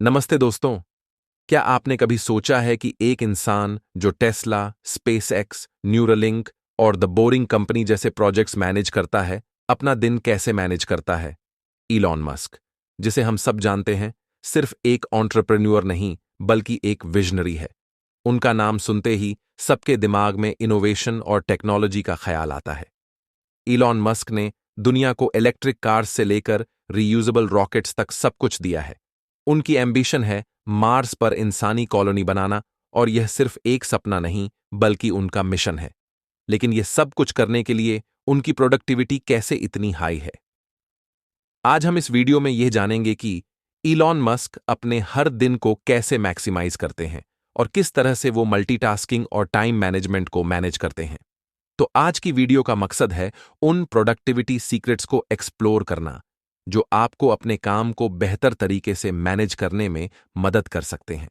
नमस्ते दोस्तों। क्या आपने कभी सोचा है कि एक इंसान जो टेस्ला, स्पेसएक्स, न्यूरालिंक और द बोरिंग कंपनी जैसे प्रोजेक्ट्स मैनेज करता है, अपना दिन कैसे मैनेज करता है? इलॉन मस्क, जिसे हम सब जानते हैं, सिर्फ एक एंटरप्रेन्योर नहीं, बल्कि एक विजनरी है। उनका नाम सुनते ही सबके दिमाग में इनोवेशन और टेक्नोलॉजी का ख्याल आता है। इलॉन मस्क ने दुनिया को इलेक्ट्रिक कार्स से लेकर रीयूजेबल रॉकेट्स तक सब कुछ दिया है। उनकी एम्बिशन है मार्स पर इंसानी कॉलोनी बनाना, और यह सिर्फ एक सपना नहीं, बल्कि उनका मिशन है। लेकिन यह सब कुछ करने के लिए उनकी प्रोडक्टिविटी कैसे इतनी हाई है? आज हम इस वीडियो में यह जानेंगे कि इलॉन मस्क अपने हर दिन को कैसे मैक्सिमाइज करते हैं और किस तरह से वो मल्टीटास्किंग और टाइम मैनेजमेंट को मैनेज करते हैं। तो आज की वीडियो का मकसद है उन प्रोडक्टिविटी सीक्रेट्स को एक्सप्लोर करना जो आपको अपने काम को बेहतर तरीके से मैनेज करने में मदद कर सकते हैं।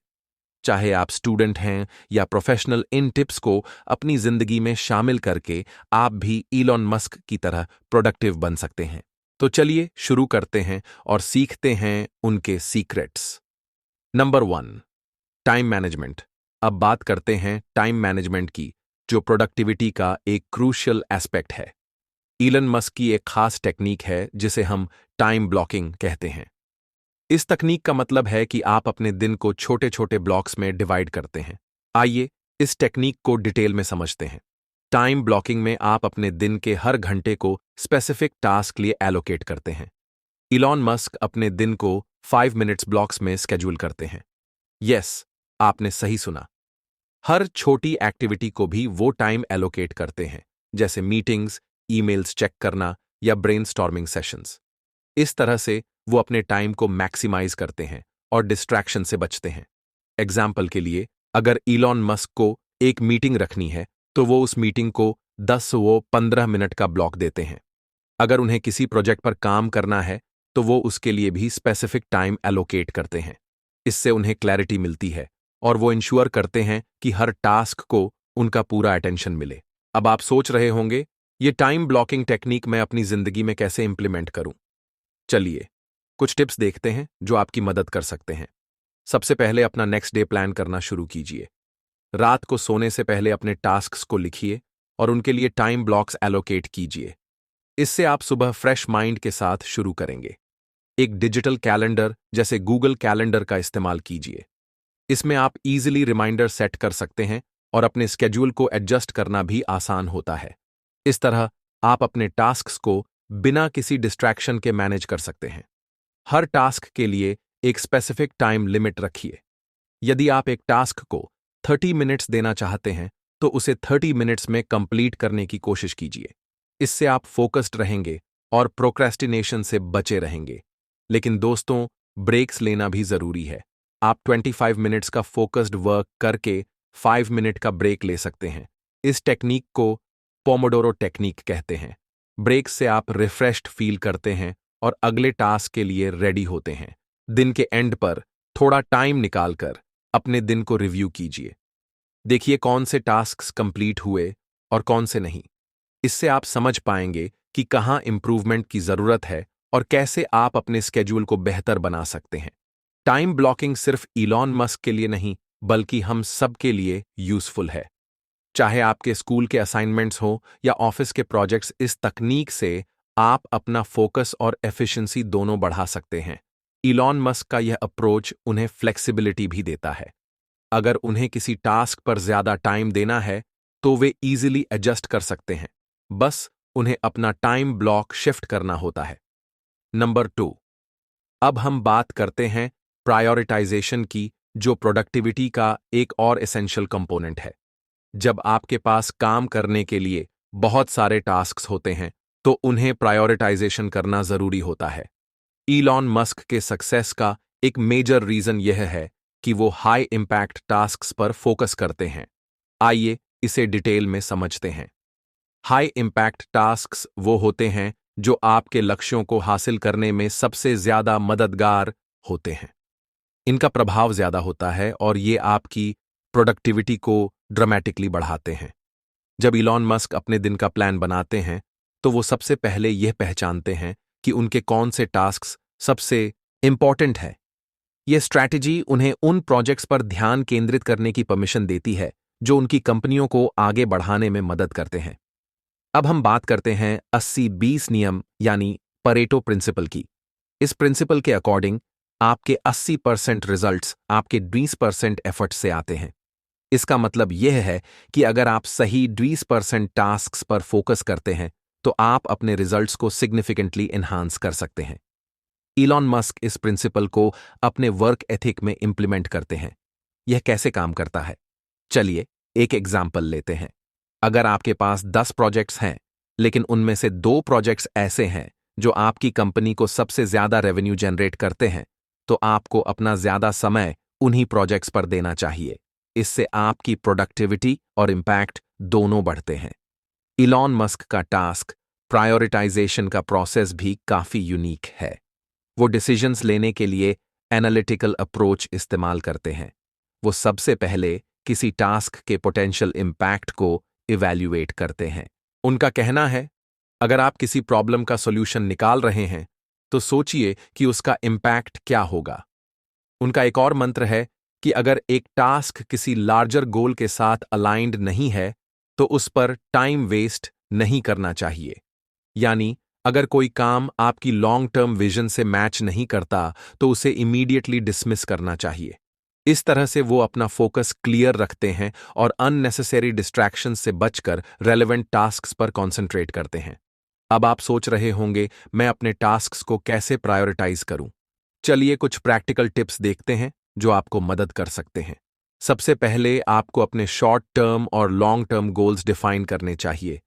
चाहे आप स्टूडेंट हैं या प्रोफेशनल, इन टिप्स को अपनी जिंदगी में शामिल करके आप भी इलॉन मस्क की तरह प्रोडक्टिव बन सकते हैं। तो चलिए शुरू करते हैं और सीखते हैं उनके सीक्रेट्स। Number 1, time management. अब बात करते हैं टाइम मैनेजमेंट की, जो प्रोडक्टिविटी का एक क्रूशियल एस्पेक्ट है। इलन मस्क की एक खास टेक्निक है जिसे हम टाइम ब्लॉकिंग कहते हैं। इस तकनीक का मतलब है कि आप अपने दिन को छोटे छोटे ब्लॉक्स में डिवाइड करते हैं। आइए इस टेक्निक को डिटेल में समझते हैं। टाइम ब्लॉकिंग में आप अपने दिन के हर घंटे को स्पेसिफिक टास्क लिए एलोकेट करते हैं। इलॉन मस्क अपने दिन को 5 मिनट्स ब्लॉक्स में स्केड्यूल करते हैं। यस, आपने सही सुना। हर छोटी एक्टिविटी को भी वो टाइम एलोकेट करते हैं, जैसे मीटिंग्स, ईमेल्स चेक करना या ब्रेनस्टॉर्मिंग सेशंस। इस तरह से वो अपने टाइम को मैक्सिमाइज करते हैं और डिस्ट्रैक्शन से बचते हैं। एग्जाम्पल के लिए, अगर इलॉन मस्क को एक मीटिंग रखनी है, तो वो उस मीटिंग को 10 व 15 मिनट का ब्लॉक देते हैं। अगर उन्हें किसी प्रोजेक्ट पर काम करना है, तो वो उसके लिए भी स्पेसिफिक टाइम एलोकेट करते हैं। इससे उन्हें क्लैरिटी मिलती है और वो इंश्योर करते हैं कि हर टास्क को उनका पूरा अटेंशन मिले। अब आप सोच रहे होंगे, ये टाइम ब्लॉकिंग टेक्निक मैं अपनी जिंदगी में कैसे इंप्लीमेंट करूं? चलिए कुछ टिप्स देखते हैं जो आपकी मदद कर सकते हैं। सबसे पहले अपना नेक्स्ट डे प्लान करना शुरू कीजिए। रात को सोने से पहले अपने टास्क्स को लिखिए और उनके लिए टाइम ब्लॉक्स एलोकेट कीजिए। इससे आप सुबह फ्रेश माइंड के साथ शुरू करेंगे। एक डिजिटल कैलेंडर जैसे गूगल कैलेंडर का इस्तेमाल कीजिए। इसमें आप इजीली रिमाइंडर सेट कर सकते हैं और अपने स्केड्यूल को एडजस्ट करना भी आसान होता है। इस तरह आप अपने टास्क्स को बिना किसी डिस्ट्रैक्शन के मैनेज कर सकते हैं। हर टास्क के लिए एक स्पेसिफिक टाइम लिमिट रखिए। यदि आप एक टास्क को 30 मिनट्स देना चाहते हैं, तो उसे 30 मिनट्स में कंप्लीट करने की कोशिश कीजिए। इससे आप फोकस्ड रहेंगे और प्रोक्रेस्टिनेशन से बचे रहेंगे। लेकिन दोस्तों, ब्रेक्स लेना भी जरूरी है। आप 25 मिनट्स का फोकस्ड वर्क करके 5 मिनट का ब्रेक ले सकते हैं। इस टेक्निक को पोमोडोरो टेक्निक कहते हैं। ब्रेक से आप रिफ्रेश्ड फील करते हैं और अगले टास्क के लिए रेडी होते हैं। दिन के एंड पर थोड़ा टाइम निकालकर अपने दिन को रिव्यू कीजिए। देखिए कौन से टास्क्स कंप्लीट हुए और कौन से नहीं। इससे आप समझ पाएंगे कि कहाँ इंप्रूवमेंट की जरूरत है और कैसे आप अपने स्केड्यूल को बेहतर बना सकते हैं। टाइम ब्लॉकिंग सिर्फ इलॉन मस्क के लिए नहीं, बल्कि हम सब के लिए यूजफुल है। चाहे आपके स्कूल के असाइनमेंट्स हो या ऑफिस के प्रोजेक्ट्स, इस तकनीक से आप अपना फोकस और एफिशिएंसी दोनों बढ़ा सकते हैं। इलॉन मस्क का यह अप्रोच उन्हें फ्लेक्सिबिलिटी भी देता है। अगर उन्हें किसी टास्क पर ज्यादा टाइम देना है, तो वे इजीली एडजस्ट कर सकते हैं। बस उन्हें अपना टाइम ब्लॉक शिफ्ट करना होता है। नंबर 2, अब हम बात करते हैं प्रायोरिटाइजेशन की, जो प्रोडक्टिविटी का एक और एसेंशियल कंपोनेंट है। जब आपके पास काम करने के लिए बहुत सारे टास्क्स होते हैं, तो उन्हें प्रायोरिटाइजेशन करना जरूरी होता है। इलॉन मस्क के सक्सेस का एक मेजर रीजन यह है कि वो हाई इंपैक्ट टास्क्स पर फोकस करते हैं। आइए इसे डिटेल में समझते हैं। हाई इंपैक्ट टास्क्स वो होते हैं जो आपके लक्ष्यों को हासिल करने में सबसे ज्यादा मददगार होते हैं। इनका प्रभाव ज्यादा होता है और ये आपकी प्रोडक्टिविटी को ड्रामेटिकली बढ़ाते हैं। जब इलॉन मस्क अपने दिन का प्लान बनाते हैं, तो वो सबसे पहले यह पहचानते हैं कि उनके कौन से टास्क्स सबसे इंपॉर्टेंट है। यह स्ट्रैटेजी उन्हें उन प्रोजेक्ट्स पर ध्यान केंद्रित करने की परमिशन देती है जो उनकी कंपनियों को आगे बढ़ाने में मदद करते हैं। अब हम बात करते हैं 80-20 नियम यानी परेटो प्रिंसिपल की। इस प्रिंसिपल के अकॉर्डिंग आपके 80% रिजल्ट्स आपके 20% एफर्ट से आते हैं। इसका मतलब यह है कि अगर आप सही 20% टास्क्स पर फोकस करते हैं तो आप अपने रिजल्ट्स को सिग्निफिकेंटली एनहांस कर सकते हैं। इलॉन मस्क इस प्रिंसिपल को अपने वर्क एथिक में इंप्लीमेंट करते हैं। यह कैसे काम करता है? चलिए एक एग्जाम्पल लेते हैं। अगर आपके पास 10 प्रोजेक्ट्स हैं, लेकिन उनमें से 2 प्रोजेक्ट्स ऐसे हैं जो आपकी कंपनी को सबसे ज्यादा रेवेन्यू जनरेट करते हैं, तो आपको अपना ज्यादा समय उन्हीं प्रोजेक्ट्स पर देना चाहिए। इससे आपकी प्रोडक्टिविटी और इम्पैक्ट दोनों बढ़ते हैं। इलॉन मस्क का टास्क प्रायोरिटाइजेशन का प्रोसेस भी काफी यूनिक है। वो डिसीजंस लेने के लिए एनालिटिकल अप्रोच इस्तेमाल करते हैं। वो सबसे पहले किसी टास्क के पोटेंशियल इम्पैक्ट को इवैल्यूएट करते हैं। उनका कहना है, अगर आप किसी प्रॉब्लम का सॉल्यूशन निकाल रहे हैं, तो सोचिए कि उसका इम्पैक्ट क्या होगा। उनका एक और मंत्र है कि अगर एक टास्क किसी लार्जर गोल के साथ अलाइंड नहीं है, तो उस पर टाइम वेस्ट नहीं करना चाहिए। यानी अगर कोई काम आपकी लॉन्ग टर्म विजन से मैच नहीं करता, तो उसे इमीडिएटली डिसमिस करना चाहिए। इस तरह से वो अपना फोकस क्लियर रखते हैं और अननेसेसरी डिस्ट्रैक्शन से बचकर रेलेवेंट टास्क्स पर कॉन्सेंट्रेट करते हैं। अब आप सोच रहे होंगे, मैं अपने टास्क्स को कैसे प्रायोरिटाइज करूं? चलिए कुछ प्रैक्टिकल टिप्स देखते हैं जो आपको मदद कर सकते हैं। सबसे पहले आपको अपने शॉर्ट टर्म और लॉन्ग टर्म गोल्स डिफाइन करने चाहिए।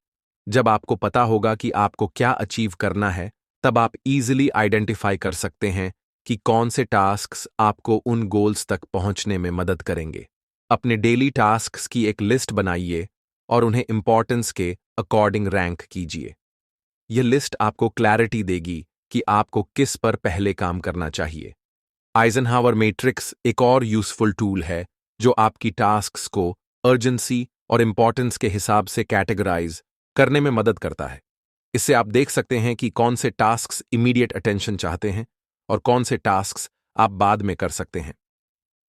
जब आपको पता होगा कि आपको क्या अचीव करना है, तब आप इजीली आइडेंटिफाई कर सकते हैं कि कौन से टास्क्स आपको उन गोल्स तक पहुंचने में मदद करेंगे। अपने डेली टास्क्स की एक लिस्ट बनाइए और उन्हें इंपॉर्टेंस के अकॉर्डिंग रैंक कीजिए। यह लिस्ट आपको क्लैरिटी देगी कि आपको किस पर पहले काम करना चाहिए। आइजनहावर मैट्रिक्स एक और यूजफुल टूल है जो आपकी टास्क्स को अर्जेंसी और इंपॉर्टेंस के हिसाब से कैटेगराइज करने में मदद करता है। इससे आप देख सकते हैं कि कौन से टास्क्स इमीडिएट अटेंशन चाहते हैं और कौन से टास्क्स आप बाद में कर सकते हैं।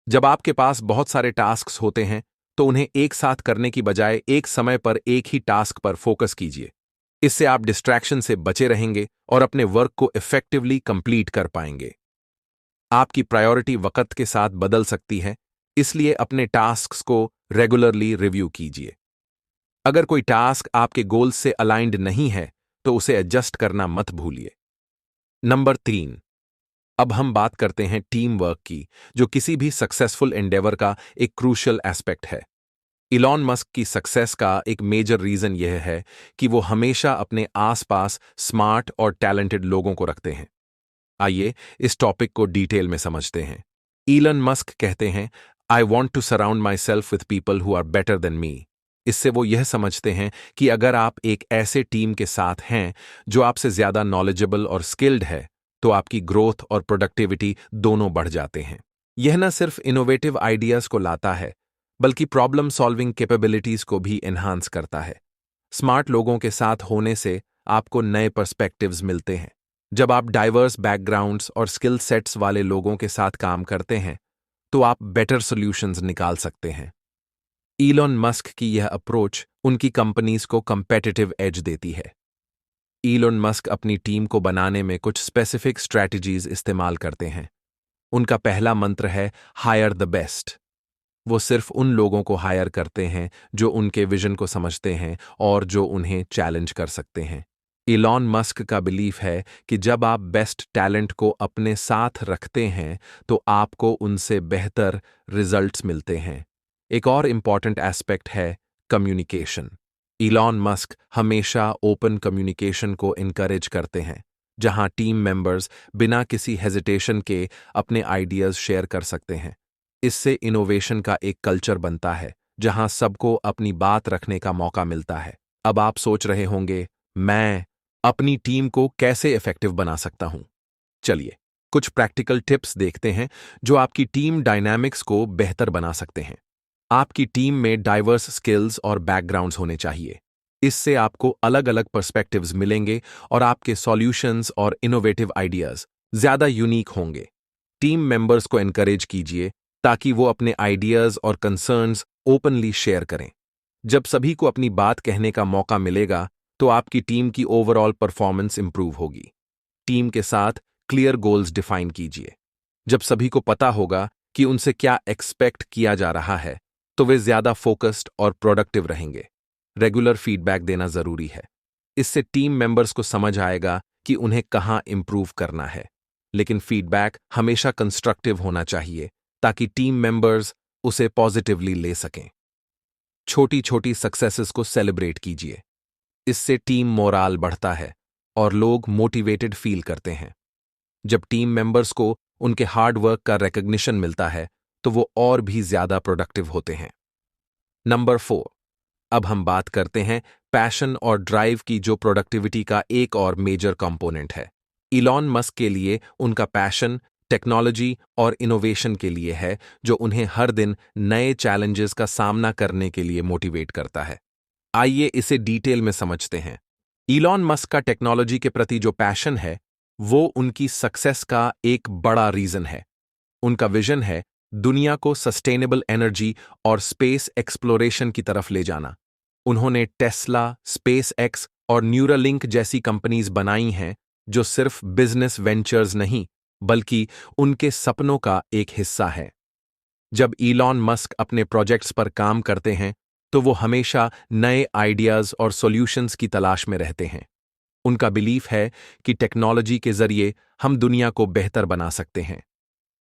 जब आपके पास बहुत सारे टास्क्स होते हैं, तो उन्हें एक साथ करने की बजाय एक समय पर एक ही टास्क पर फोकस कीजिए। इससे आप डिस्ट्रैक्शन से बचे रहेंगे और अपने वर्क को इफेक्टिवली कंप्लीट कर पाएंगे। आपकी प्रायोरिटी वक्त के साथ बदल सकती है, इसलिए अपने टास्क्स को रेगुलरली रिव्यू कीजिए। अगर कोई टास्क आपके गोल्स से अलाइंड नहीं है, तो उसे एडजस्ट करना मत भूलिए। नंबर 3, अब हम बात करते हैं टीम वर्क की, जो किसी भी सक्सेसफुल एंडेवर का एक क्रूशियल एस्पेक्ट है। इलॉन मस्क की सक्सेस का एक मेजर रीजन यह है कि वो हमेशा अपने आसपास स्मार्ट और टैलेंटेड लोगों को रखते हैं। आइए इस टॉपिक को डिटेल में समझते हैं। इलॉन मस्क कहते हैं, I want to surround myself with people who are better than me. इससे वो यह समझते हैं कि अगर आप एक ऐसे टीम के साथ हैं जो आपसे ज्यादा नॉलेजेबल और स्किल्ड है, तो आपकी ग्रोथ और प्रोडक्टिविटी दोनों बढ़ जाते हैं। यह न सिर्फ इनोवेटिव आइडियाज को लाता है, बल्कि प्रॉब्लम सॉल्विंग कैपेबिलिटीज को भी एनहांस करता है। स्मार्ट लोगों के साथ होने से आपको नए पर्सपेक्टिव्स मिलते हैं। जब आप डाइवर्स बैकग्राउंड्स और स्किल सेट्स वाले लोगों के साथ काम करते हैं, तो आप बेटर सॉल्यूशंस निकाल सकते हैं। इलॉन मस्क की यह अप्रोच उनकी कंपनीज को कंपेटिटिव एज देती है। इलॉन मस्क अपनी टीम को बनाने में कुछ स्पेसिफिक स्ट्रैटेजीज इस्तेमाल करते हैं। उनका पहला मंत्र है हायर द बेस्ट। वो सिर्फ उन लोगों को हायर करते हैं जो उनके विजन को समझते हैं और जो उन्हें चैलेंज कर सकते हैं। इलॉन मस्क का बिलीफ है कि जब आप बेस्ट टैलेंट को अपने साथ रखते हैं, तो आपको उनसे बेहतर रिजल्ट्स मिलते हैं। एक और इम्पॉर्टेंट एस्पेक्ट है कम्युनिकेशन। इलॉन मस्क हमेशा ओपन कम्युनिकेशन को इनकरेज करते हैं, जहां टीम मेंबर्स बिना किसी हेजिटेशन के अपने आइडियाज शेयर कर सकते हैं। इससे इनोवेशन का एक कल्चर बनता है, जहां सबको अपनी बात रखने का मौका मिलता है। अब आप सोच रहे होंगे, मैं अपनी टीम को कैसे इफेक्टिव बना सकता हूं? चलिए कुछ प्रैक्टिकल टिप्स देखते हैं जो आपकी टीम डायनामिक्स को बेहतर बना सकते हैं। आपकी टीम में डाइवर्स स्किल्स और बैकग्राउंड्स होने चाहिए। इससे आपको अलग अलग पर्सपेक्टिव्स मिलेंगे और आपके सॉल्यूशंस और इनोवेटिव आइडियाज ज्यादा यूनिक होंगे। टीम मेंबर्स को एनकरेज कीजिए ताकि वो अपने आइडियाज और कंसर्न्स ओपनली शेयर करें। जब सभी को अपनी बात कहने का मौका मिलेगा तो आपकी टीम की ओवरऑल परफॉर्मेंस इंप्रूव होगी। टीम के साथ क्लियर गोल्स डिफाइन कीजिए। जब सभी को पता होगा कि उनसे क्या एक्सपेक्ट किया जा रहा है तो वे ज्यादा फोकस्ड और प्रोडक्टिव रहेंगे। रेगुलर फीडबैक देना जरूरी है। इससे टीम मेंबर्स को समझ आएगा कि उन्हें कहाँ इंप्रूव करना है। लेकिन फीडबैक हमेशा कंस्ट्रक्टिव होना चाहिए ताकि टीम मेंबर्स उसे पॉजिटिवली ले सकें। छोटी छोटी सक्सेसेस को सेलिब्रेट कीजिए। इससे टीम मोराल बढ़ता है और लोग मोटिवेटेड फील करते हैं। जब टीम मेंबर्स को उनके हार्ड वर्क का रिकॉग्निशन मिलता है तो वो और भी ज्यादा प्रोडक्टिव होते हैं। नंबर 4, अब हम बात करते हैं पैशन और ड्राइव की, जो प्रोडक्टिविटी का एक और मेजर कंपोनेंट है। इलॉन मस्क के लिए उनका पैशन टेक्नोलॉजी और इनोवेशन के लिए है, जो उन्हें हर दिन नए चैलेंजेस का सामना करने के लिए मोटिवेट करता है। आइए इसे डिटेल में समझते हैं। इलॉन मस्क का टेक्नोलॉजी के प्रति जो पैशन है वो उनकी सक्सेस का एक बड़ा रीजन है। उनका विजन है दुनिया को सस्टेनेबल एनर्जी और स्पेस एक्सप्लोरेशन की तरफ ले जाना। उन्होंने टेस्ला, स्पेस एक्स और न्यूरालिंक जैसी कंपनीज बनाई हैं जो सिर्फ बिजनेस वेंचर्स नहीं बल्कि उनके सपनों का एक हिस्सा है। जब इलॉन मस्क अपने प्रोजेक्ट्स पर काम करते हैं तो वो हमेशा नए आइडियाज और सॉल्यूशंस की तलाश में रहते हैं। उनका बिलीफ है कि टेक्नोलॉजी के जरिए हम दुनिया को बेहतर बना सकते हैं।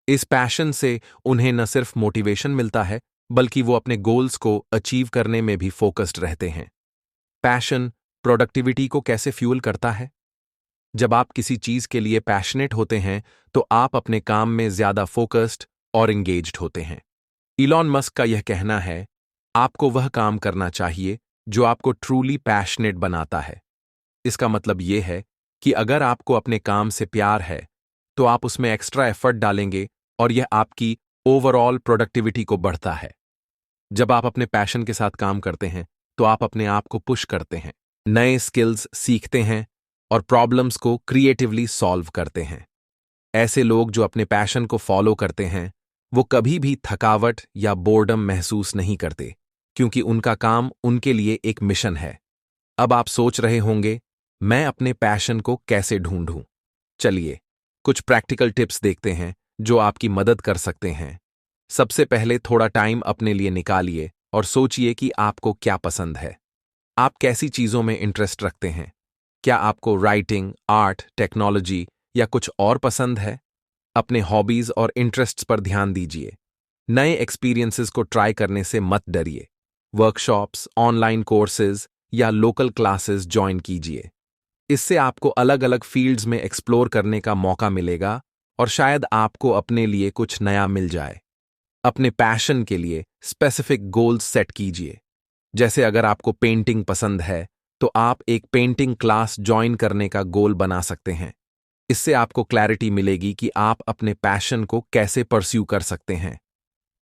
इस पैशन से उन्हें न सिर्फ मोटिवेशन मिलता है बल्कि वो अपने गोल्स को अचीव करने में भी फोकस्ड रहते हैं। पैशन प्रोडक्टिविटी को कैसे फ्यूल करता है? जब आप किसी चीज के लिए पैशनेट होते हैं तो आप अपने काम में ज्यादा फोकस्ड और एंगेज्ड होते हैं। इलॉन मस्क का यह कहना है, आपको वह काम करना चाहिए जो आपको ट्रूली पैशनेट बनाता है। इसका मतलब यह है कि अगर आपको अपने काम से प्यार है तो आप उसमें एक्स्ट्रा एफर्ट डालेंगे और यह आपकी ओवरऑल प्रोडक्टिविटी को बढ़ता है। जब आप अपने पैशन के साथ काम करते हैं तो आप अपने आप को पुश करते हैं, नए स्किल्स सीखते हैं और प्रॉब्लम्स को क्रिएटिवली सॉल्व करते हैं। ऐसे लोग जो अपने पैशन को फॉलो करते हैं वो कभी भी थकावट या बोर्डम महसूस नहीं करते, क्योंकि उनका काम उनके लिए एक मिशन है। अब आप सोच रहे होंगे, मैं अपने पैशन को कैसे ढूंढूं? चलिए कुछ प्रैक्टिकल टिप्स देखते हैं जो आपकी मदद कर सकते हैं। सबसे पहले थोड़ा टाइम अपने लिए निकालिए और सोचिए कि आपको क्या पसंद है। आप कैसी चीजों में इंटरेस्ट रखते हैं? क्या आपको राइटिंग, आर्ट, टेक्नोलॉजी या कुछ और पसंद है? अपने हॉबीज और इंटरेस्ट्स पर ध्यान दीजिए। नए एक्सपीरियंसेस को ट्राई करने से मत डरिए। वर्कशॉप्स, ऑनलाइन कोर्सेज या लोकल क्लासेस ज्वाइन कीजिए। इससे आपको अलग अलग फील्ड्स में एक्सप्लोर करने का मौका मिलेगा और शायद आपको अपने लिए कुछ नया मिल जाए। अपने पैशन के लिए स्पेसिफिक गोल्स सेट कीजिए। जैसे अगर आपको पेंटिंग पसंद है तो आप एक पेंटिंग क्लास ज्वाइन करने का गोल बना सकते हैं। इससे आपको क्लैरिटी मिलेगी कि आप अपने पैशन को कैसे परस्यू कर सकते हैं।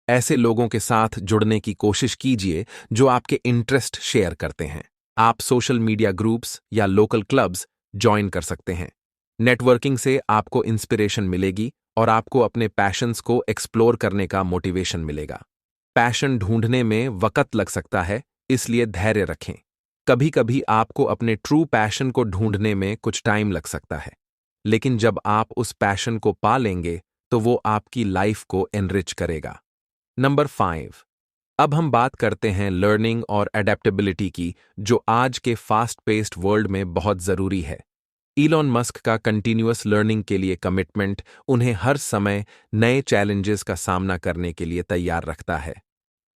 ऐसे लोगों के साथ जुड़ने की कोशिश कीजिए जो आपके इंटरेस्ट शेयर करते हैं। आप सोशल मीडिया ग्रुप्स या लोकल क्लब्स ज्वाइन कर सकते हैं। नेटवर्किंग से आपको इंस्पिरेशन मिलेगी और आपको अपने पैशंस को एक्सप्लोर करने का मोटिवेशन मिलेगा। पैशन ढूंढने में वक्त लग सकता है, इसलिए धैर्य रखें। कभी कभी आपको अपने ट्रू पैशन को ढूंढने में कुछ टाइम लग सकता है, लेकिन जब आप उस पैशन को पा लेंगे तो वो आपकी लाइफ को एनरिच करेगा। नंबर 5, अब हम बात करते हैं लर्निंग और एडेप्टेबिलिटी की, जो आज के फास्ट पेस्ड वर्ल्ड में बहुत जरूरी है। इलॉन मस्क का कंटिन्यूअस लर्निंग के लिए कमिटमेंट उन्हें हर समय नए चैलेंजेस का सामना करने के लिए तैयार रखता है।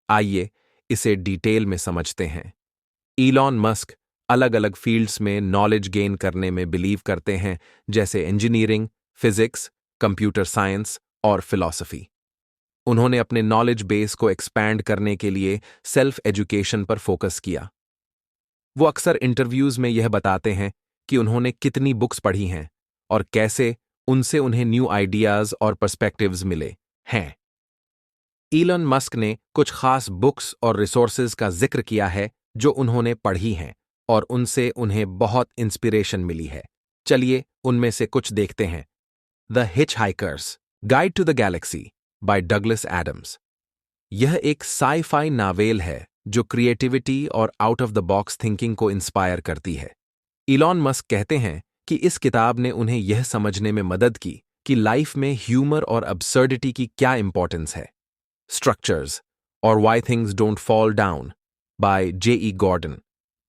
आइए इसे डिटेल में समझते हैं। इलॉन मस्क अलग अलग फील्ड्स में नॉलेज गेन करने में बिलीव करते हैं, जैसे इंजीनियरिंग, फिजिक्स, कंप्यूटर साइंस और फिलॉसफी। उन्होंने अपने नॉलेज बेस को एक्सपैंड करने के लिए सेल्फ एजुकेशन पर फोकस किया। वो अक्सर इंटरव्यूज में यह बताते हैं कि उन्होंने कितनी बुक्स पढ़ी हैं और कैसे उनसे उन्हें न्यू आइडियाज और पर्सपेक्टिव्स मिले हैं। इलॉन मस्क ने कुछ खास बुक्स और रिसोर्सेज का जिक्र किया है जो उन्होंने पढ़ी हैं और उनसे उन्हें बहुत इंस्पिरेशन मिली है। चलिए उनमें से कुछ देखते हैं। The Hitchhiker's, Guide to the Galaxy by Douglas Adams. यह एक साई-फाई नावेल है जो क्रिएटिविटी और out of the box thinking को इंस्पायर करती है। इलॉन मस्क कहते हैं कि इस किताब ने उन्हें यह समझने में मदद की कि लाइफ में ह्यूमर और अब्सर्डिटी की क्या इंपॉर्टेंस है। स्ट्रक्चर्स और Why Things Don't Fall Down by J.E. Gordon.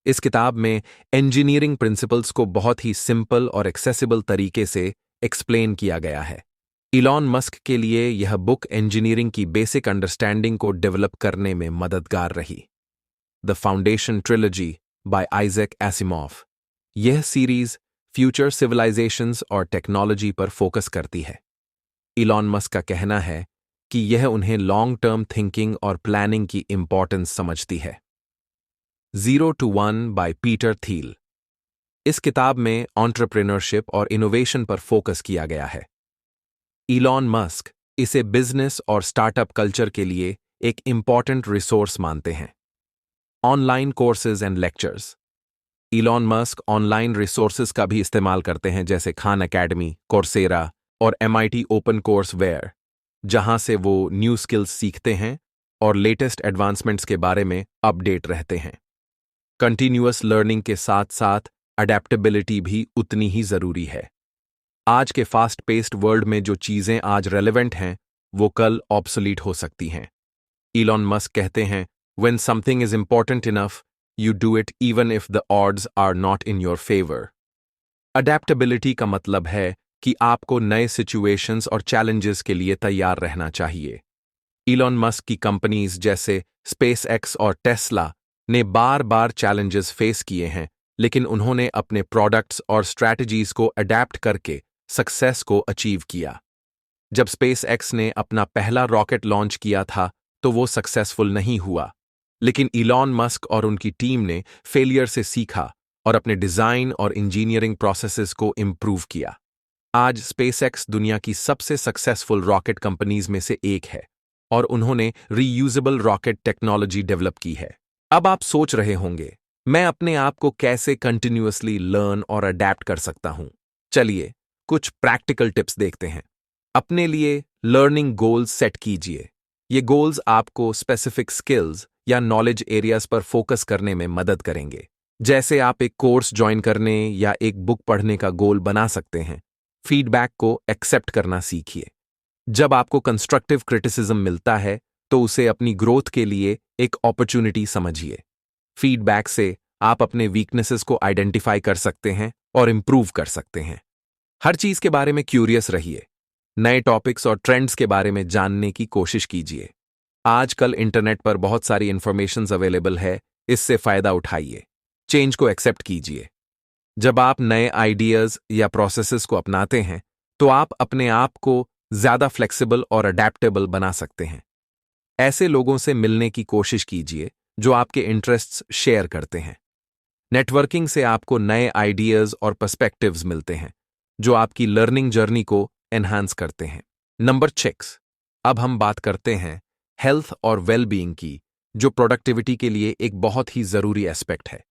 इस किताब में इंजीनियरिंग प्रिंसिपल्स को बहुत ही सिंपल और एक्सेसिबल तरीके से एक्सप्लेन किया गया है। इलॉन मस्क के लिए यह बुक इंजीनियरिंग की बेसिक अंडरस्टैंडिंग को डेवलप करने में मददगार रही। The foundation trilogy by Isaac Asimov. यह सीरीज फ्यूचर सिविलाइजेशंस और टेक्नोलॉजी पर फोकस करती है। इलॉन मस्क का कहना है कि यह उन्हें लॉन्ग टर्म थिंकिंग और प्लानिंग की इंपॉर्टेंस समझती है। 0 to 1 बाय पीटर थील। इस किताब में एंटरप्रेन्योरशिप और इनोवेशन पर फोकस किया गया है। इलॉन मस्क इसे बिजनेस और स्टार्टअप कल्चर के लिए एक इंपॉर्टेंट रिसोर्स मानते हैं। Online courses and lectures. Elon Musk online resources का भी इस्तेमाल करते हैं, जैसे खान अकेडमी, कोर्सेरा और MIT ओपन कोर्स वेयर, जहां से वो न्यू स्किल्स सीखते हैं और लेटेस्ट एडवांसमेंट्स के बारे में अपडेट रहते हैं। कंटिन्यूअस लर्निंग के साथ साथ अडेप्टेबिलिटी भी उतनी ही जरूरी है। आज के फास्ट पेस्ड वर्ल्ड में जो चीजें आज रेलेवेंट हैं, वो कल ऑब्सोलीट हो सकती हैं। इलॉन मस्क कहते हैं, When something is important enough, you do it even if the odds are not in your favor. Adaptability का मतलब है कि आपको नए सिचुएशंस और चैलेंजेस के लिए तैयार रहना चाहिए। इलॉन मस्क की कंपनीज जैसे SpaceX और टेस्ला ने बार बार चैलेंजेस फेस किए हैं, लेकिन उन्होंने अपने प्रोडक्ट्स और स्ट्रैटेजीज को अडेप्ट करके सक्सेस को अचीव किया। जब SpaceX ने अपना पहला रॉकेट लॉन्च किया था, तो वो सक्सेसफुल नहीं हुआ, लेकिन इलॉन मस्क और उनकी टीम ने फेलियर से सीखा और अपने डिजाइन और इंजीनियरिंग प्रोसेसेस को इम्प्रूव किया। आज SpaceX दुनिया की सबसे सक्सेसफुल रॉकेट कंपनीज में से एक है और उन्होंने रीयूजेबल रॉकेट टेक्नोलॉजी डेवलप की है। अब आप सोच रहे होंगे, मैं अपने आप को कैसे कंटिन्यूअसली लर्न और अडेप्ट कर सकता हूं? चलिए कुछ प्रैक्टिकल टिप्स देखते हैं। अपने लिए लर्निंग गोल्स सेट कीजिए। ये गोल्स आपको स्पेसिफिक स्किल्स या नॉलेज एरियाज पर फोकस करने में मदद करेंगे। जैसे आप एक कोर्स ज्वाइन करने या एक बुक पढ़ने का गोल बना सकते हैं। फीडबैक को एक्सेप्ट करना सीखिए। जब आपको कंस्ट्रक्टिव क्रिटिसिज्म मिलता है, तो उसे अपनी ग्रोथ के लिए एक अपॉर्चुनिटी समझिए। फीडबैक से आप अपने वीकनेसेस को आइडेंटिफाई कर सकते हैं और इंप्रूव कर सकते हैं। हर चीज के बारे में क्यूरियस रहिए। नए टॉपिक्स और ट्रेंड्स के बारे में जानने की कोशिश कीजिए। आजकल इंटरनेट पर बहुत सारी इंफॉर्मेशंस अवेलेबल है, इससे फायदा उठाइए। चेंज को एक्सेप्ट कीजिए। जब आप नए आइडियाज या प्रोसेसेस को अपनाते हैं, तो आप अपने आप को ज्यादा फ्लेक्सिबल और अडेप्टेबल बना सकते हैं। ऐसे लोगों से मिलने की कोशिश कीजिए जो आपके इंटरेस्ट्स शेयर करते हैं। नेटवर्किंग से आपको नए आइडियाज और पर्सपेक्टिव्स मिलते हैं, जो आपकी लर्निंग जर्नी को एनहांस करते हैं। नंबर 6। अब हम बात करते हैं हेल्थ और वेलबीइंग की, जो प्रोडक्टिविटी के लिए एक बहुत ही जरूरी एस्पेक्ट है।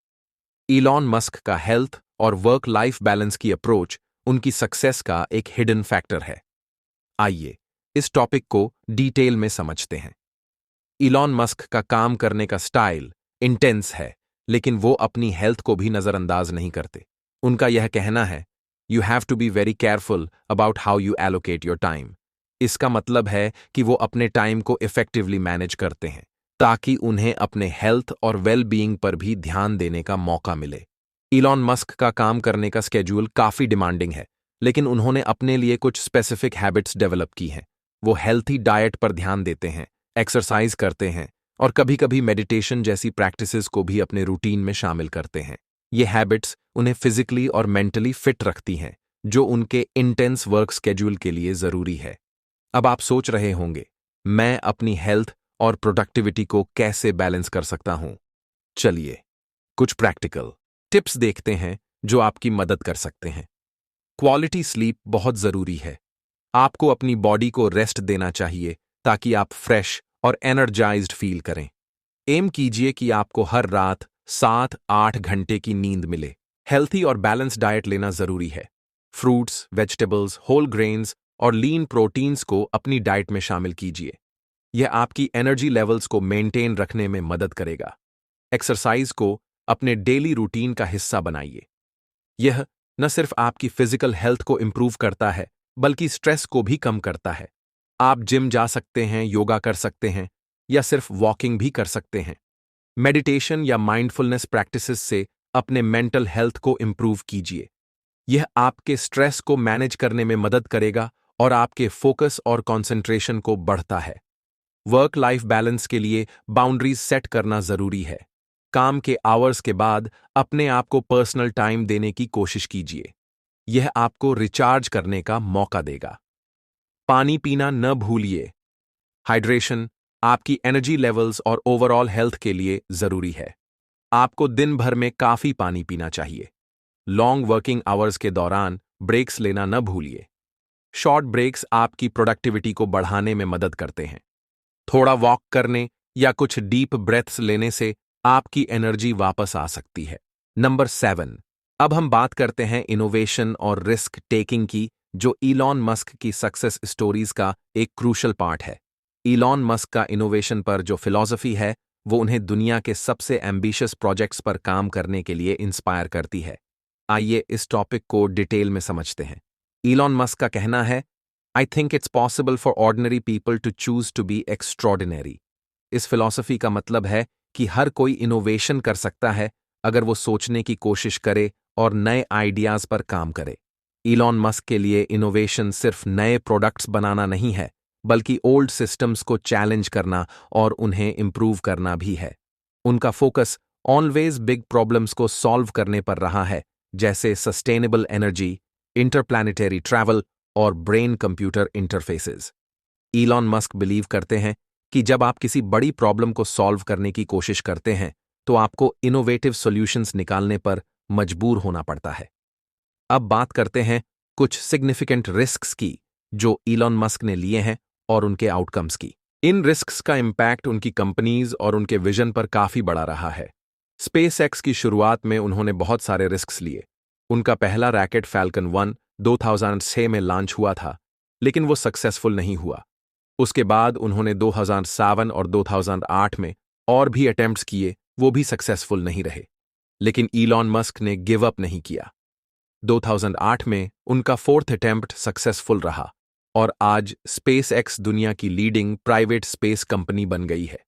इलॉन मस्क का हेल्थ और वर्क लाइफ बैलेंस की अप्रोच उनकी सक्सेस का एक हिडन फैक्टर है। आइए इस टॉपिक को डिटेल में समझते हैं। इलॉन मस्क का काम करने का स्टाइल इंटेंस है, लेकिन वो अपनी हेल्थ को भी नजरअंदाज नहीं करते। उनका यह कहना है, you have to be very careful about how you allocate your time. इसका मतलब है कि वो अपने टाइम को इफेक्टिवली मैनेज करते हैं, ताकि उन्हें अपने हेल्थ और वेल बीइंग पर भी ध्यान देने का मौका मिले। इलॉन मस्क का काम करने का स्केड्यूल काफी डिमांडिंग है, लेकिन उन्होंने अपने लिए कुछ स्पेसिफिक हैबिट्स डेवलप की हैं। वो हेल्थी डाइट पर ध्यान देते हैं, एक्सरसाइज करते हैं और कभी-कभी मेडिटेशन जैसी प्रैक्टिसेस को भी अपने रूटीन में शामिल करते हैं। ये हैबिट्स उन्हें फिजिकली और मेंटली फिट रखती हैं, जो उनके इंटेंस वर्क स्केड्यूल के लिए जरूरी है। अब आप सोच रहे होंगे, मैं अपनी हेल्थ और प्रोडक्टिविटी को कैसे बैलेंस कर सकता हूं? चलिए कुछ प्रैक्टिकल टिप्स देखते हैं जो आपकी मदद कर सकते हैं। क्वालिटी स्लीप बहुत जरूरी है। आपको अपनी बॉडी को रेस्ट देना चाहिए ताकि आप फ्रेश और एनर्जाइज्ड फील करें। एम कीजिए कि आपको हर रात 7-8 घंटे की नींद मिले। हेल्थी और बैलेंस डाइट लेना जरूरी है। फ्रूट्स, वेजिटेबल्स, होल ग्रेन्स और लीन प्रोटीन्स को अपनी डाइट में शामिल कीजिए। यह आपकी एनर्जी लेवल्स को मेंटेन रखने में मदद करेगा। एक्सरसाइज को अपने डेली रूटीन का हिस्सा बनाइए। यह न सिर्फ आपकी फिजिकल हेल्थ को इंप्रूव करता है, बल्कि स्ट्रेस को भी कम करता है। आप जिम जा सकते हैं, योगा कर सकते हैं, या सिर्फ वॉकिंग भी कर सकते हैं। मेडिटेशन या माइंडफुलनेस प्रैक्टिसेस से अपने मेंटल हेल्थ को इंप्रूव कीजिए। यह आपके स्ट्रेस को मैनेज करने में मदद करेगा और आपके फोकस और कंसंट्रेशन को बढ़ता है। वर्क लाइफ बैलेंस के लिए बाउंड्रीज सेट करना जरूरी है। काम के आवर्स के बाद अपने आप को पर्सनल टाइम देने की कोशिश कीजिए। यह आपको रिचार्ज करने का मौका देगा। पानी पीना न भूलिए। हाइड्रेशन आपकी एनर्जी लेवल्स और ओवरऑल हेल्थ के लिए जरूरी है। आपको दिन भर में काफी पानी पीना चाहिए। लॉन्ग वर्किंग आवर्स के दौरान ब्रेक्स लेना न भूलिए। शॉर्ट ब्रेक्स आपकी प्रोडक्टिविटी को बढ़ाने में मदद करते हैं। थोड़ा वॉक करने या कुछ डीप ब्रेथ्स लेने से आपकी एनर्जी वापस आ सकती है। नंबर 7, अब हम बात करते हैं इनोवेशन और रिस्क टेकिंग की, जो इलॉन मस्क की सक्सेस स्टोरीज का एक क्रूशल पार्ट है। इलॉन मस्क का इनोवेशन पर जो फिलॉसफी है, वो उन्हें दुनिया के सबसे एम्बिशियस प्रोजेक्ट्स पर काम करने के लिए इंस्पायर करती है। आइए इस टॉपिक को डिटेल में समझते हैं। इलॉन मस्क का कहना है, I think it's possible for ordinary people to choose to be extraordinary. इस फिलॉसफी का मतलब है कि हर कोई इनोवेशन कर सकता है अगर वो सोचने की कोशिश करे और नए आइडियाज पर काम करे। इलॉन मस्क के लिए इनोवेशन सिर्फ नए प्रोडक्ट्स बनाना नहीं है, बल्कि ओल्ड सिस्टम्स को चैलेंज करना और उन्हें इंप्रूव करना भी है। उनका फोकस ऑलवेज बिग प्रॉब्लम्स को सॉल्व करने पर रहा है, जैसे सस्टेनेबल एनर्जी, इंटरप्लैनेटरी ट्रैवल और brain computer interfaces. Elon Musk believe करते हैं कि जब आप किसी बड़ी प्रॉब्लम को सॉल्व करने की कोशिश करते हैं, तो आपको इनोवेटिव सॉल्यूशंस निकालने पर मजबूर होना पड़ता है। अब बात करते हैं कुछ सिग्निफिकेंट रिस्क्स की, जो इलॉन मस्क ने लिए हैं और उनके आउटकम्स की। इन रिस्क्स का इम्पैक्ट उनकी कंपनीज और उनके विजन पर काफी बड़ा रहा है। स्पेसएक्स की शुरुआत में उन्होंने बहुत सारे रिस्क्स लिए। उनका पहला रैकेट फैल्कन 1 2006 में लॉन्च हुआ था, लेकिन वो सक्सेसफुल नहीं हुआ। उसके बाद उन्होंने 2007 और 2008 में और भी अटेम्प्ट्स किए, वो भी सक्सेसफुल नहीं रहे। लेकिन इलॉन मस्क ने गिव अप नहीं किया। 2008 में उनका फोर्थ अटेम्प्ट सक्सेसफुल रहा और आज स्पेसएक्स दुनिया की लीडिंग प्राइवेट स्पेस कंपनी बन गई है।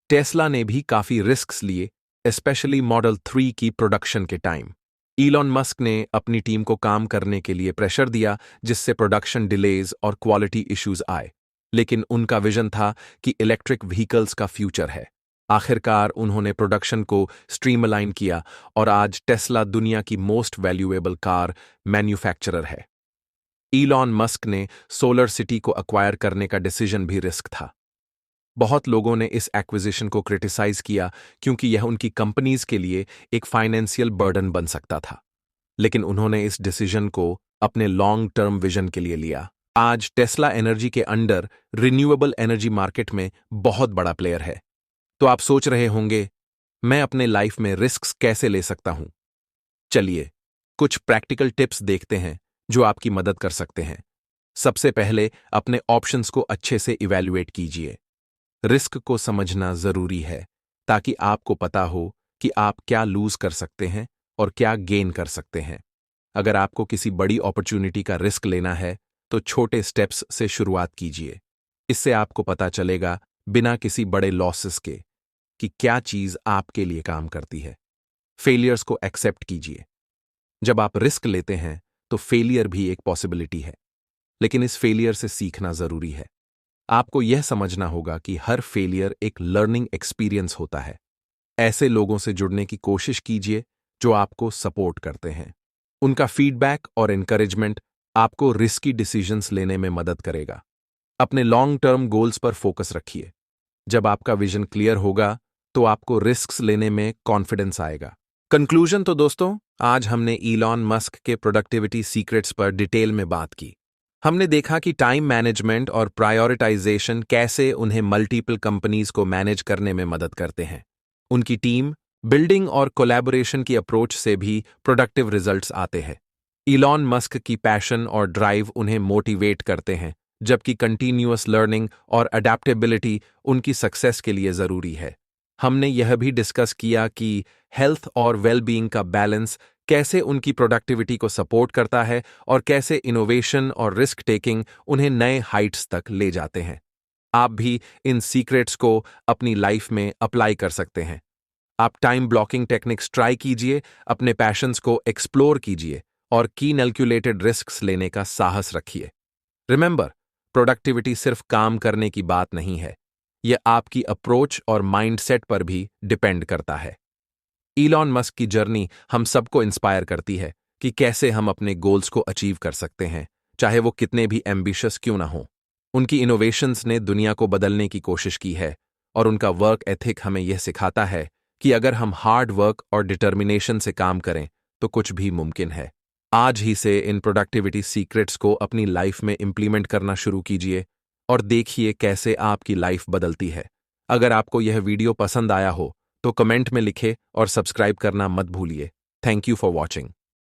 टेस्ला ने भी काफी रिस्क्स लिए, स्पेशली मॉडल 3 की प्रोडक्शन के टाइम। इलॉन मस्क ने अपनी टीम को काम करने के लिए प्रेशर दिया, जिससे प्रोडक्शन डिलेज और क्वालिटी इश्यूज आए। लेकिन उनका विजन था कि इलेक्ट्रिक व्हीकल्स का फ्यूचर है। आखिरकार उन्होंने प्रोडक्शन को स्ट्रीमलाइन किया और आज टेस्ला दुनिया की मोस्ट वैल्यूएबल कार मैन्युफैक्चरर है। इलॉन मस्क ने सोलर सिटी को अक्वायर करने का डिसीजन भी रिस्क था। बहुत लोगों ने इस एक्विजिशन को क्रिटिसाइज किया क्योंकि यह उनकी कंपनीज के लिए एक फाइनेंशियल बर्डन बन सकता था। लेकिन उन्होंने इस डिसीजन को अपने लॉन्ग टर्म विजन के लिए लिया। आज टेस्ला एनर्जी के अंडर रिन्यूएबल एनर्जी मार्केट में बहुत बड़ा प्लेयर है। तो आप सोच रहे होंगे, मैं अपने लाइफ में रिस्क्स कैसे ले सकता हूं? चलिए कुछ प्रैक्टिकल टिप्स देखते हैं जो आपकी मदद कर सकते हैं। सबसे पहले अपने ऑप्शंस को अच्छे से इवैल्यूएट कीजिए। रिस्क को समझना जरूरी है ताकि आपको पता हो कि आप क्या लूज कर सकते हैं और क्या गेन कर सकते हैं। अगर आपको किसी बड़ी अपॉर्चुनिटी का रिस्क लेना है, तो छोटे स्टेप्स से शुरुआत कीजिए। इससे आपको पता चलेगा, बिना किसी बड़े लॉसेस के, कि क्या चीज आपके लिए काम करती है। फेलियर्स को एक्सेप्ट कीजिए। जब आप रिस्क लेते हैं तो फेलियर भी एक पॉसिबिलिटी है, लेकिन इस फेलियर से सीखना जरूरी है। आपको यह समझना होगा कि हर फेलियर एक लर्निंग एक्सपीरियंस होता है। ऐसे लोगों से जुड़ने की कोशिश कीजिए जो आपको सपोर्ट करते हैं। उनका फीडबैक और एनकरेजमेंट आपको रिस्की डिसीजंस लेने में मदद करेगा। अपने लॉन्ग टर्म गोल्स पर फोकस रखिए। जब आपका विजन क्लियर होगा तो आपको रिस्क्स लेने में कॉन्फिडेंस आएगा। कंक्लूजन तो दोस्तों, आज हमने इलॉन मस्क के प्रोडक्टिविटी सीक्रेट्स पर डिटेल में बात की। हमने देखा कि टाइम मैनेजमेंट और प्रायोरिटाइजेशन कैसे उन्हें मल्टीपल कंपनीज को मैनेज करने में मदद करते हैं। उनकी टीम बिल्डिंग और कोलैबोरेशन की अप्रोच से भी प्रोडक्टिव रिजल्ट्स आते हैं। इलॉन मस्क की पैशन और ड्राइव उन्हें मोटिवेट करते हैं, जबकि कंटिन्यूअस लर्निंग और अडेप्टेबिलिटी उनकी सक्सेस के लिए ज़रूरी है। हमने यह भी डिस्कस किया कि हेल्थ और वेलबीइंग का बैलेंस कैसे उनकी प्रोडक्टिविटी को सपोर्ट करता है और कैसे इनोवेशन और रिस्क टेकिंग उन्हें नए हाइट्स तक ले जाते हैं। आप भी इन सीक्रेट्स को अपनी लाइफ में अप्लाई कर सकते हैं। आप टाइम ब्लॉकिंग टेक्निक्स ट्राई कीजिए, अपने पैशंस को एक्सप्लोर कीजिए और की कैलकुलेटेड रिस्क्स लेने का साहस रखिए। रिमेंबर, प्रोडक्टिविटी सिर्फ काम करने की बात नहीं है, यह आपकी अप्रोच और माइंडसेट पर भी डिपेंड करता है। ईलॉन मस्क की जर्नी हम सबको इंस्पायर करती है कि कैसे हम अपने गोल्स को अचीव कर सकते हैं, चाहे वो कितने भी एम्बिशियस क्यों ना हो। उनकी इनोवेशंस ने दुनिया को बदलने की कोशिश की है और उनका वर्क एथिक हमें यह सिखाता है कि अगर हम हार्ड वर्क और डिटर्मिनेशन से काम करें तो कुछ भी मुमकिन है। आज ही से इन प्रोडक्टिविटी सीक्रेट्स को अपनी लाइफ में इंप्लीमेंट करना शुरू कीजिए और देखिए कैसे आपकी लाइफ बदलती है। अगर आपको यह वीडियो पसंद आया हो तो कमेंट में लिखे और सब्सक्राइब करना मत भूलिए। Thank you for watching.